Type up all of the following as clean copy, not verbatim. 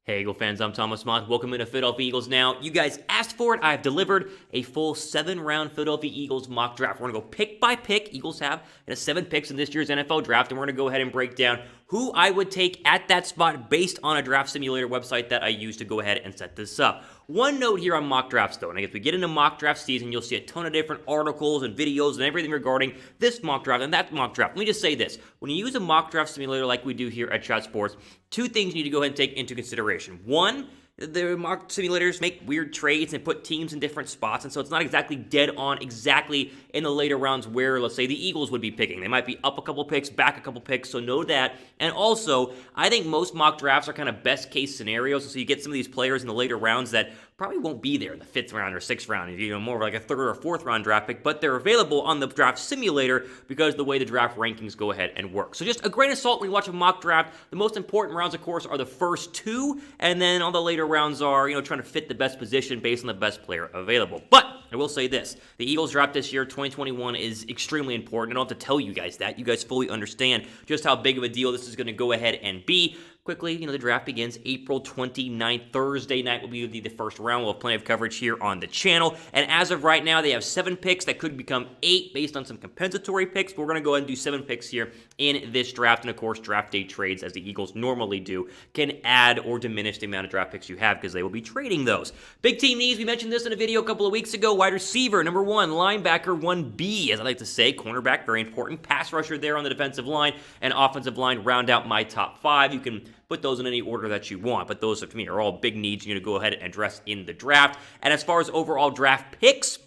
Hey Eagle fans, I'm Thomas Mott. Welcome into Philadelphia Eagles Now. You guys asked for it. I've delivered a full 7-round Philadelphia Eagles mock draft. We're going to go pick by pick. Eagles have 7 picks in this year's NFL draft, and we're going to go ahead and break down who I would take at that spot based on a draft simulator website that I use to go ahead and set this up. One note here on mock drafts, though, and as we get into mock draft season, you'll see a ton of different articles and videos and everything regarding this mock draft and that mock draft. Let me just say this. When you use a mock draft simulator like we do here at Chat Sports, 2 things you need to go ahead and take into consideration. One, the mock simulators make weird trades and put teams in different spots, and so it's not exactly dead on exactly in the later rounds where, let's say, the Eagles would be picking. They might be up a couple picks, back a couple picks, so know that. And also, I think most mock drafts are kind of best case scenarios, so you get some of these players in the later rounds that probably won't be there in the 5th round or 6th round, more of like a 3rd or 4th round draft pick, but they're available on the draft simulator because of the way the draft rankings go ahead and work. So just a grain of salt when you watch a mock draft. The most important rounds, of course, are the first 2, and then all the later rounds are, trying to fit the best position based on the best player available. But I will say this, the Eagles draft this year, 2021, is extremely important. I don't have to tell you guys that. You guys fully understand just how big of a deal this is going to go ahead and be. Quickly, the draft begins April 29th. Thursday night will be the first round. We'll have plenty of coverage here on the channel. And as of right now, they have 7 picks that could become 8 based on some compensatory picks. But we're going to go ahead and do 7 picks here in this draft. And of course, draft day trades, as the Eagles normally do, can add or diminish the amount of draft picks you have because they will be trading those. Big team needs, we mentioned this in a video a couple of weeks ago. Wide receiver, number 1. Linebacker, 1B, as I like to say. Cornerback, very important. Pass rusher there on the defensive line. And offensive line round out my top 5. You can put those in any order that you want, but those, to me, are all big needs you need to go ahead and address in the draft. And as far as overall draft picks,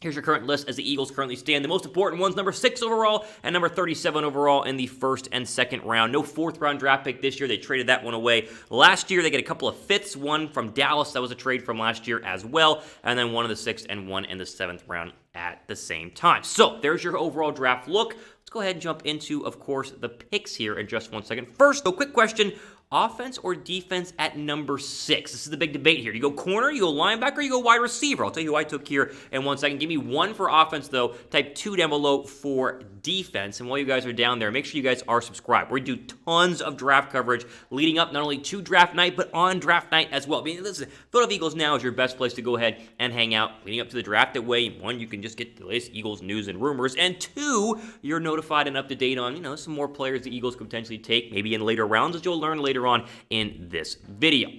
here's your current list as the Eagles currently stand. The most important ones, number 6 overall and number 37 overall in the 1st and 2nd round. No 4th round draft pick this year. They traded that one away. Last year, they get a couple of 5ths, one from Dallas. That was a trade from last year as well. And then one in the 6th and one in the 7th round at the same time. So there's your overall draft look. Let's go ahead and jump into, of course, the picks here in just one second. First, a quick question. Offense or defense at number 6? This is the big debate here. You go corner, you go linebacker, you go wide receiver. I'll tell you who I took here in one second. Give me 1 for offense, though. Type 2 down below for defense. And while you guys are down there, make sure you guys are subscribed. We do tons of draft coverage leading up not only to draft night, but on draft night as well. I mean, listen, Philadelphia Eagles Now is your best place to go ahead and hang out leading up to the draft. That way, 1, you can just get the latest Eagles news and rumors, and 2, you're notified and up to date on, some more players the Eagles could potentially take, maybe in later rounds, as you'll learn later on in this video.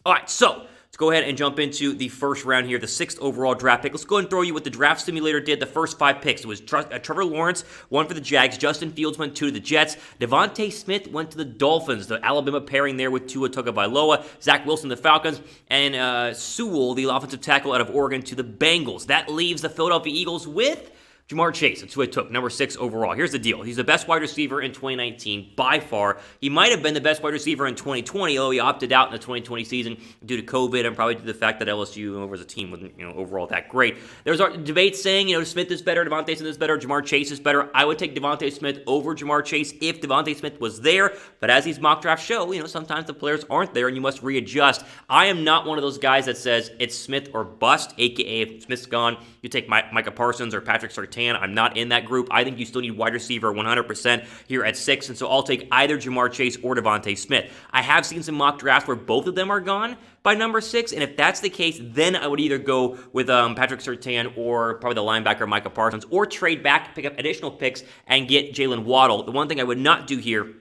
All right, so let's go ahead and jump into the first round here, the 6th overall draft pick. Let's go and throw you what the draft simulator did the first 5 picks. It was Trevor Lawrence, 1 for the Jags. Justin Fields went 2 to the Jets. Devonta Smith went to the Dolphins. The Alabama pairing there with Tua Tagovailoa. Zach Wilson, the Falcons. And Sewell, the offensive tackle out of Oregon, to the Bengals. That leaves the Philadelphia Eagles with Ja'Marr Chase. That's who I took, number 6 overall. Here's the deal. He's the best wide receiver in 2019 by far. He might have been the best wide receiver in 2020, although he opted out in the 2020 season due to COVID and probably due to the fact that LSU as a team wasn't overall that great. There's a debate saying Smith is better, Devonta Smith is better, Ja'Marr Chase is better. I would take Devonta Smith over Ja'Marr Chase if Devonta Smith was there, but as these mock drafts show, sometimes the players aren't there and you must readjust. I am not one of those guys that says it's Smith or bust, aka if Smith's gone, you take Micah Parsons or Patrick Surtain. I'm not in that group. I think you still need wide receiver 100% here at 6, and so I'll take either Ja'Marr Chase or Devonta Smith. I have seen some mock drafts where both of them are gone by number 6, and if that's the case, then I would either go with Patrick Surtain or probably the linebacker Micah Parsons, or trade back, pick up additional picks, and get Jalen Waddle. The one thing I would not do here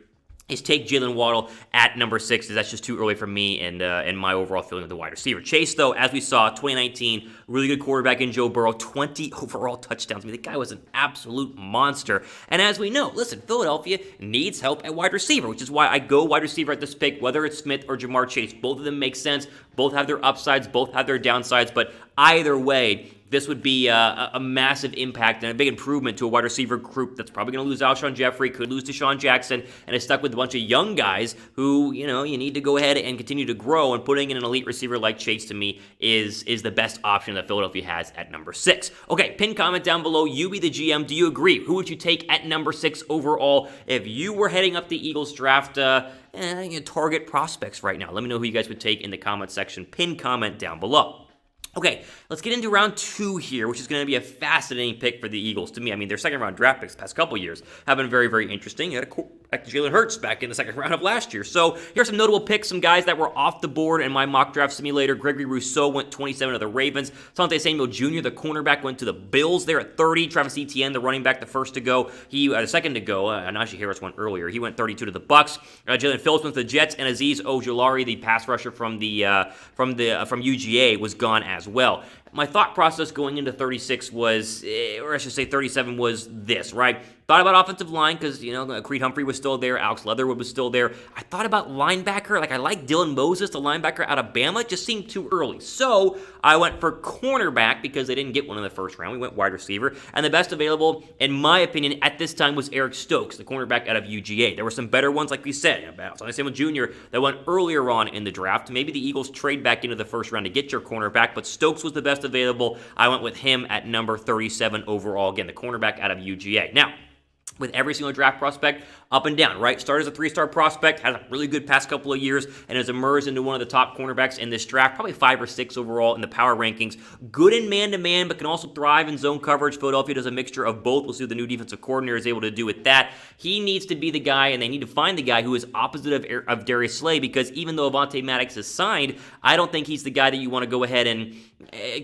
is take Jalen Waddle at number 6, because that's just too early for me and my overall feeling of the wide receiver. Chase, though, as we saw, 2019, really good quarterback in Joe Burrow, 20 overall touchdowns. I mean, the guy was an absolute monster. And as we know, listen, Philadelphia needs help at wide receiver, which is why I go wide receiver at this pick, whether it's Smith or Ja'Marr Chase. Both of them make sense. Both have their upsides. Both have their downsides. But either way, this would be a massive impact and a big improvement to a wide receiver group that's probably going to lose Alshon Jeffrey, could lose Deshaun Jackson, and is stuck with a bunch of young guys who, you need to go ahead and continue to grow, and putting in an elite receiver like Chase, to me, is the best option that Philadelphia has at number 6. Okay, pin comment down below. You be the GM. Do you agree? Who would you take at number 6 overall if you were heading up the Eagles draft target prospects right now? Let me know who you guys would take in the comment section. Pin comment down below. Okay, let's get into round 2 here, which is going to be a fascinating pick for the Eagles to me. I mean, their second round draft picks the past couple years have been very, very interesting. You had Jalen Hurts back in the second round of last year. So here's some notable picks, some guys that were off the board in my mock draft simulator. Gregory Rousseau went 27 to the Ravens. Asante Samuel Jr., the cornerback, went to the Bills there at 30. Travis Etienne, the running back, the first to go. The second to go. Najee Harris went earlier. He went 32 to the Bucks. Jalen Phillips went to the Jets, and Azeez Ojulari, the pass rusher from UGA, was gone as well. My thought process going into 36 was, or I should say 37 was this, right? Thought about offensive line because, Creed Humphrey was still there. Alex Leatherwood was still there. I thought about linebacker. I like Dylan Moses, the linebacker out of Bama. It just seemed too early. So I went for cornerback because they didn't get one in the first round. We went wide receiver. And the best available, in my opinion, at this time was Eric Stokes, the cornerback out of UGA. There were some better ones, like we said. Thomas Mott Jr. that went earlier on in the draft. Maybe the Eagles trade back into the first round to get your cornerback, but Stokes was the best available. I went with him at number 37 overall. Again, the cornerback out of UGA. Now, with every single draft prospect, up and down, right? Started as a 3-star prospect, had a really good past couple of years, and has emerged into one of the top cornerbacks in this draft, probably 5 or 6 overall in the power rankings. Good in man-to-man, but can also thrive in zone coverage. Philadelphia does a mixture of both. We'll see what the new defensive coordinator is able to do with that. He needs to be the guy, and they need to find the guy who is opposite of Darius Slay, because even though Avonte Maddox is signed, I don't think he's the guy that you want to go ahead and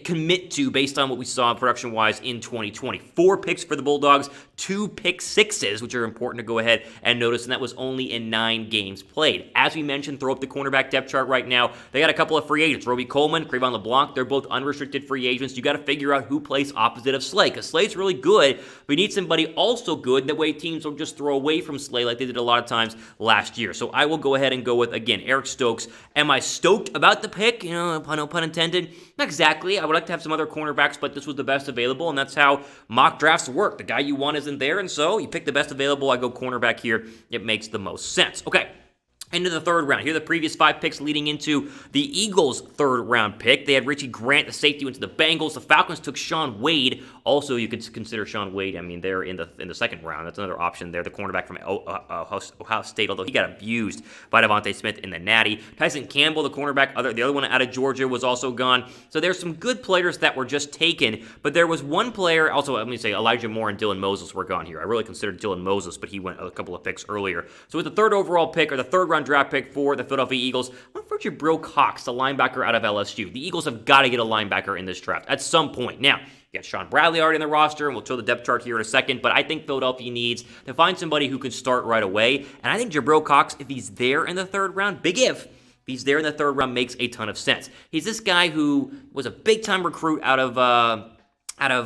commit to based on what we saw production-wise in 2020. 4 picks for the Bulldogs, 2 pick sixes, which are important to go ahead and notice, and that was only in 9 games played. As we mentioned, throw up the cornerback depth chart right now. They got a couple of free agents, Roby Coleman, Cre'Von LeBlanc. They're both unrestricted free agents. You got to figure out who plays opposite of Slay, because Slay's really good, but we need somebody also good. That way teams don't just throw away from Slay like they did a lot of times last year. So I will go ahead and go with, again, Eric Stokes. Am I stoked about the pick? No pun intended. Not exactly. I would like to have some other cornerbacks, but this was the best available, and that's how mock drafts work. The guy you want isn't there, and so you pick the best available. I go cornerback here. It makes the most sense. Okay. Into the third round. Here are the previous 5 picks leading into the Eagles' third round pick. They had Richie Grant, the safety, went to the Bengals. The Falcons took Shaun Wade. Also, you could consider Shaun Wade. I mean, they're in the second round. That's another option there. The cornerback from Ohio State, although he got abused by Devonta Smith in the Natty. Tyson Campbell, the cornerback, the other one out of Georgia, was also gone. So there's some good players that were just taken, but there was one player, also, let me say, Elijah Moore and Dylan Moses were gone here. I really considered Dylan Moses, but he went a couple of picks earlier. So with the third overall pick, or the third round draft pick for the Philadelphia Eagles, I went for Jabril Cox, the linebacker out of LSU. The Eagles have got to get a linebacker in this draft at some point. Now, you got Sean Bradley already in the roster, and we'll show the depth chart here in a second, but I think Philadelphia needs to find somebody who can start right away, and I think Jabril Cox, if he's there in the third round, big if he's there in the third round, makes a ton of sense. He's this guy who was a big-time recruit out of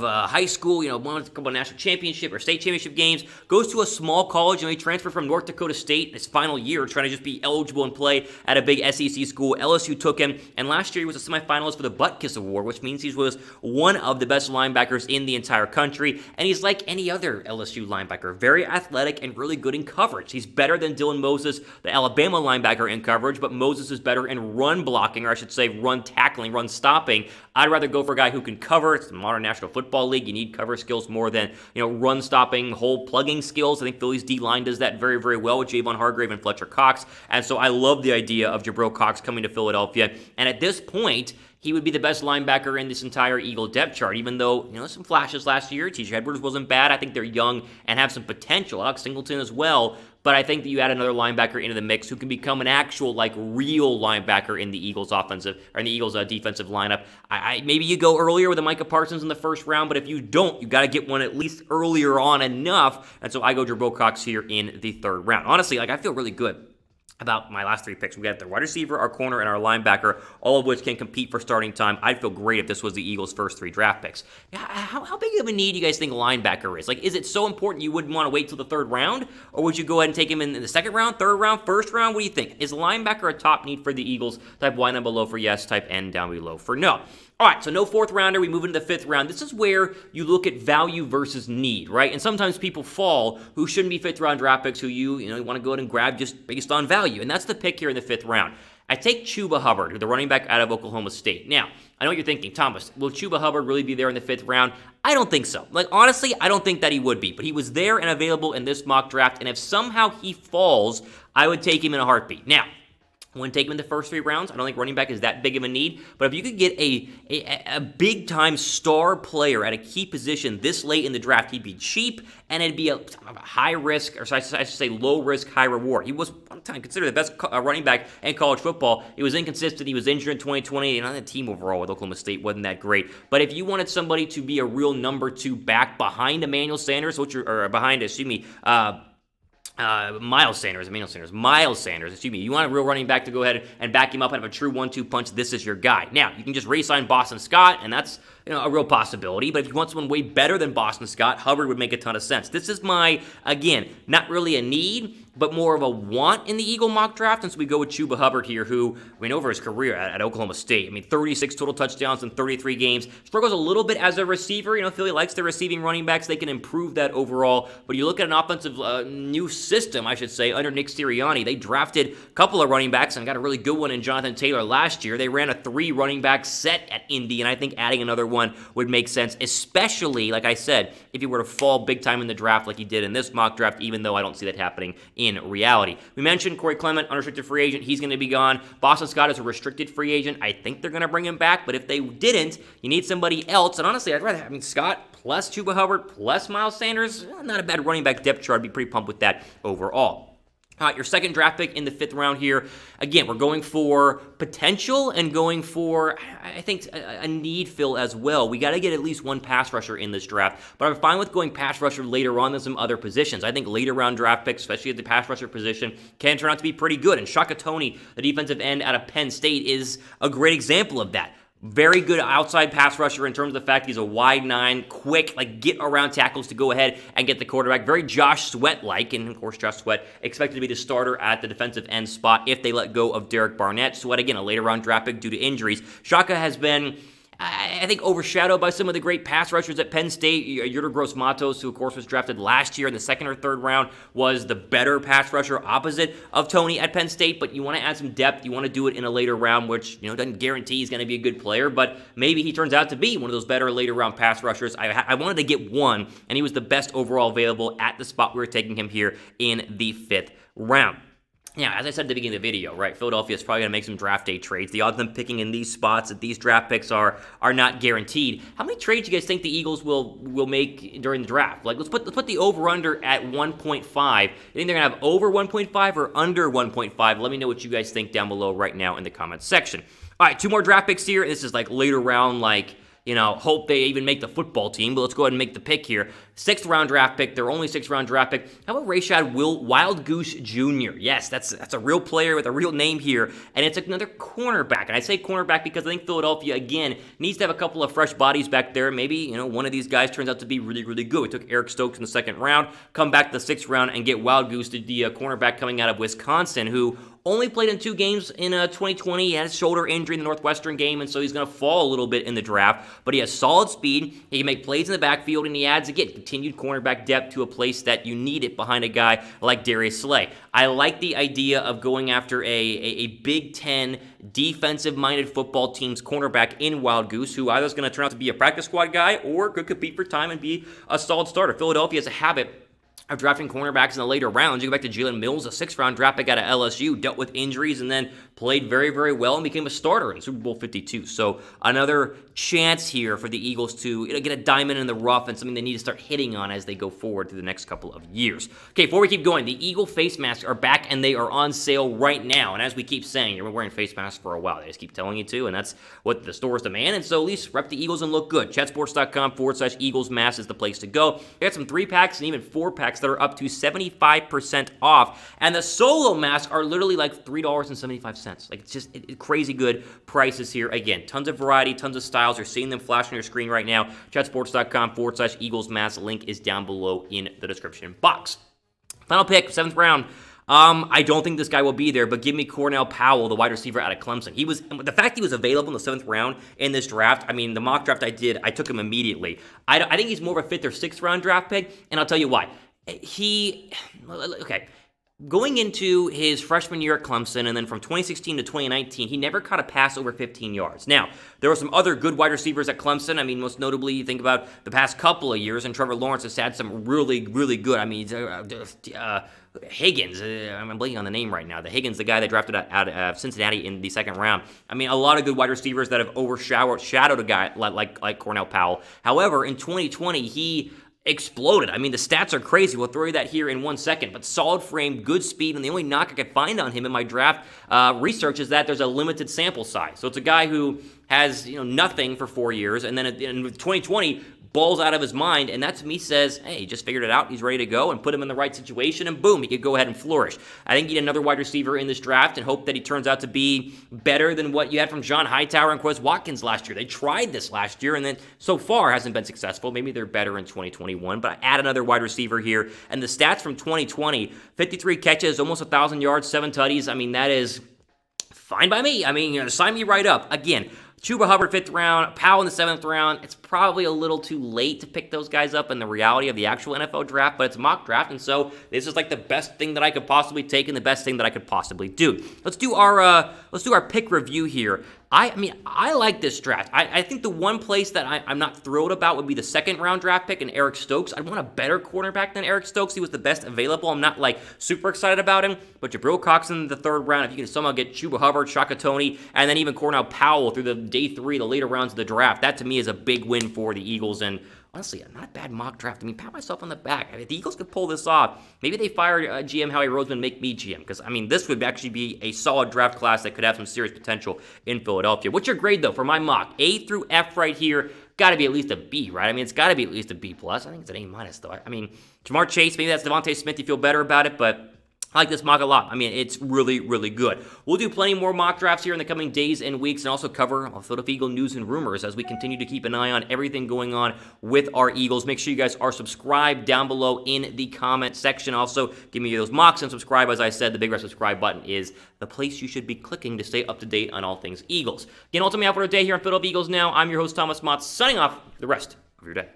high school, won a couple of national championship or state championship games, goes to a small college, he transferred from North Dakota State in his final year, trying to just be eligible and play at a big SEC school. LSU took him, and last year he was a semifinalist for the Butkus Award, which means he was one of the best linebackers in the entire country, and he's like any other LSU linebacker, very athletic and really good in coverage. He's better than Dylan Moses, the Alabama linebacker, in coverage, but Moses is better in run blocking, or I should say run tackling, run stopping. I'd rather go for a guy who can cover. It's the modern National Football League. You need cover skills more than, run stopping, hole plugging skills. I think Philly's D-line does that very, very well with Javon Hargrave and Fletcher Cox. And so I love the idea of Jabril Cox coming to Philadelphia. And at this point, he would be the best linebacker in this entire Eagle depth chart, even though, some flashes last year. TJ Edwards wasn't bad. I think they're young and have some potential. Alex Singleton as well. But I think that you add another linebacker into the mix who can become an actual, real linebacker in the Eagles' offensive, or in the Eagles' defensive lineup. Maybe you go earlier with a Micah Parsons in the first round, but if you don't, you got to get one at least earlier on enough. And so I go Jabril Cox here in the third round. Honestly, I feel really good about my last 3 picks. We got the wide receiver, our corner, and our linebacker, all of which can compete for starting time. I'd feel great if this was the Eagles' first 3 draft picks. How big of a need do you guys think linebacker is? Is it so important you wouldn't want to wait till the third round? Or would you go ahead and take him in the second round, third round, first round? What do you think? Is linebacker a top need for the Eagles? Type Y down below for yes, type N down below for no. All right, so no fourth rounder. We move into the fifth round. This is where you look at value versus need, right? And sometimes people fall who shouldn't be fifth round draft picks who you want to go ahead and grab just based on value. And that's the pick here in the fifth round. I take CHUBA Hubbard, the running back out of Oklahoma State. Now, I know what you're thinking, Thomas, will CHUBA Hubbard really be there in the fifth round? I don't think so. Honestly, I don't think that he would be. But he was there and available in this mock draft. And if somehow he falls, I would take him in a heartbeat. Now, I wouldn't take him in the first 3 rounds. I don't think running back is that big of a need. But if you could get a big-time star player at a key position this late in the draft, he'd be cheap, and it'd be a high risk, or I should say low risk, high reward. He was one time considered the best running back in college football. He was inconsistent. He was injured in 2020, and the team overall with Oklahoma State wasn't that great. But if you wanted somebody to be a real number 2 back behind Emmanuel Sanders, Miles Sanders, excuse me. You want a real running back to go ahead and back him up and have a true 1-2 punch, this is your guy. Now, you can just re-sign Boston Scott, and that's a real possibility. But if you want someone way better than Boston Scott, Hubbard would make a ton of sense. This is my, again, not really a need, but more of a want in the Eagle mock draft. And so we go with CHUBA Hubbard here, who we know over his career at Oklahoma State. 36 total touchdowns in 33 games. Struggles a little bit as a receiver. Philly likes their receiving running backs. They can improve that overall. But you look at an offensive new system, I should say, under Nick Sirianni. They drafted a couple of running backs and got a really good one in Jonathan Taylor last year. They ran a 3 running back set at Indy, and I think adding another one would make sense, especially, like I said, if he were to fall big time in the draft like he did in this mock draft, even though I don't see that happening in reality. We mentioned Corey Clement, unrestricted free agent. He's going to be gone. Boston Scott is a restricted free agent. I think they're going to bring him back, but if they didn't, you need somebody else. And honestly, I'd rather have Scott plus CHUBA Hubbard plus Miles Sanders. Not a bad running back depth chart. I'd be pretty pumped with that overall. Your second draft pick in the 5th round here. Again, we're going for potential and going for, I think, a need fill as well. We got to get at least one pass rusher in this draft, but I'm fine with going pass rusher later on than some other positions. I think later round draft picks, especially at the pass rusher position, can turn out to be pretty good. And SHAKA, the defensive end out of Penn State, is a great example of that. Very good outside pass rusher in terms of the fact he's a wide 9, quick, get around tackles to go ahead and get the quarterback. Very Josh Sweat-like, and of course Josh Sweat expected to be the starter at the defensive end spot if they let go of Derek Barnett. Sweat, again, a later round draft pick due to injuries. SHAKA has been, I think, overshadowed by some of the great pass rushers at Penn State. Yurder Gross-Matos, who of course was drafted last year in the 2nd or 3rd round, was the better pass rusher opposite of Toney at Penn State. But you want to add some depth. You want to do it in a later round, which doesn't guarantee he's going to be a good player, but maybe he turns out to be one of those better later round pass rushers. I wanted to get one, and he was the best overall available at the spot we were taking him here in the 5th round. Now, as I said at the beginning of the video, right, Philadelphia is probably going to make some draft day trades. The odds of them picking in these spots at these draft picks are not guaranteed. How many trades do you guys think the Eagles will make during the draft? Let's put the over-under at 1.5. You think they're going to have over 1.5 or under 1.5? Let me know what you guys think down below right now in the comments section. All right, 2 more draft picks here. This is later round, hope they even make the football team, but let's go ahead and make the pick here. 6th round draft pick, their only 6th round draft pick. How about Rashad Wild Goose Jr.? Yes, that's a real player with a real name here, and it's another cornerback. And I say cornerback because I think Philadelphia, again, needs to have a couple of fresh bodies back there. Maybe, one of these guys turns out to be really, really good. We took Eric Stokes in the 2nd round, come back to the 6th round, and get Wild Goose, the cornerback coming out of Wisconsin, who only played in 2 games in 2020. He had a shoulder injury in the Northwestern game, and so he's going to fall a little bit in the draft. But he has solid speed. He can make plays in the backfield, and he adds, again, continued cornerback depth to a place that you need it behind a guy like Darius Slay. I like the idea of going after a Big Ten defensive-minded football team's cornerback in Wild Goose, who either is going to turn out to be a practice squad guy or could compete for time and be a solid starter. Philadelphia has a habit of drafting cornerbacks in the later rounds. You go back to Jalen Mills, a 6th round draft pick out of LSU, dealt with injuries and then played very, very well and became a starter in Super Bowl 52. So another chance here for the Eagles to get a diamond in the rough and something they need to start hitting on as they go forward through the next couple of years. Okay, before we keep going, the Eagle face masks are back and they are on sale right now. And as we keep saying, you're wearing face masks for a while. They just keep telling you to, and that's what the stores demand. And so at least rep the Eagles and look good. Chatsports.com/Eagles mask is the place to go. They got some 3-packs and even 4-packs that are up to 75% off. And the solo masks are literally $3.75. It's just crazy good prices here. Again, tons of variety, tons of styles. You're seeing them flash on your screen right now. Chatsports.com/Eagles mask. Link is down below in the description box. Final pick, 7th round. I don't think this guy will be there, but give me Cornell Powell, the wide receiver out of Clemson. The fact he was available in the 7th round in this draft, the mock draft I did, I took him immediately. I think he's more of a 5th or 6th round draft pick, and I'll tell you why. Okay, Going into his freshman year at Clemson, and then from 2016 to 2019, he never caught a pass over 15 yards. Now, there were some other good wide receivers at Clemson. I mean, most notably, you think about the past couple of years, and Trevor Lawrence has had some really, really good. I mean, Higgins, I'm blanking on the name right now. The Higgins, the guy that drafted out of Cincinnati in the second round. I mean, a lot of good wide receivers that have overshadowed a guy like Cornell Powell. However, in 2020, he exploded. I mean, the stats are crazy. We'll throw you that here in 1 second. But solid frame, good speed, and the only knock I could find on him in my draft research is that there's a limited sample size. So it's a guy who has nothing for 4 years, and then in 2020 balls out of his mind, and that to me says, hey, he just figured it out, he's ready to go, and put him in the right situation, and boom, he could go ahead and flourish. I think you need another wide receiver in this draft and hope that he turns out to be better than what you had from John Hightower and Quez Watkins last year. They tried this last year, and then so far hasn't been successful. Maybe they're better in 2021, but I add another wide receiver here, and the stats from 2020, 53 catches, almost 1,000 yards, 7 tutties. I mean, that is fine by me. I mean, sign me right up. Again, CHUBA Hubbard 5th round, Powell in the 7th round. It's probably a little too late to pick those guys up in the reality of the actual NFL draft, but it's a mock draft, and so this is like the best thing that I could possibly take and the best thing that I could possibly do. Let's do our pick review here. I mean, I like this draft. I think the one place that I'm not thrilled about would be the 2nd round draft pick in Eric Stokes. I want a better cornerback than Eric Stokes. He was the best available. I'm not like super excited about him, but Jabril Cox in the 3rd round, if you can somehow get CHUBA Hubbard, SHAKA, TONEY, and then even Cornell Powell through the day 3, the later rounds of the draft, that to me is a big win for the Eagles, and honestly, not a bad mock draft. I mean, pat myself on the back. If the Eagles could pull this off, maybe they fire GM Howie Roseman, make me GM, because, I mean, this would actually be a solid draft class that could have some serious potential in Philadelphia. What's your grade, though, for my mock? A through F right here. Got to be at least a B, right? I mean, it's got to be at least a B+. I think it's an A-, though. I mean, Jamar Chase, maybe that's Devonta Smith. You feel better about it, but I like this mock a lot. I mean, it's really, really good. We'll do plenty more mock drafts here in the coming days and weeks, and also cover Philadelphia Eagle news and rumors as we continue to keep an eye on everything going on with our Eagles. Make sure you guys are subscribed down below in the comment section. Also, give me those mocks and subscribe. As I said, the big red subscribe button is the place you should be clicking to stay up to date on all things Eagles. Again, ultimately out for a day here on Philadelphia Eagles Now. I'm your host, Thomas Mott, signing off for the rest of your day.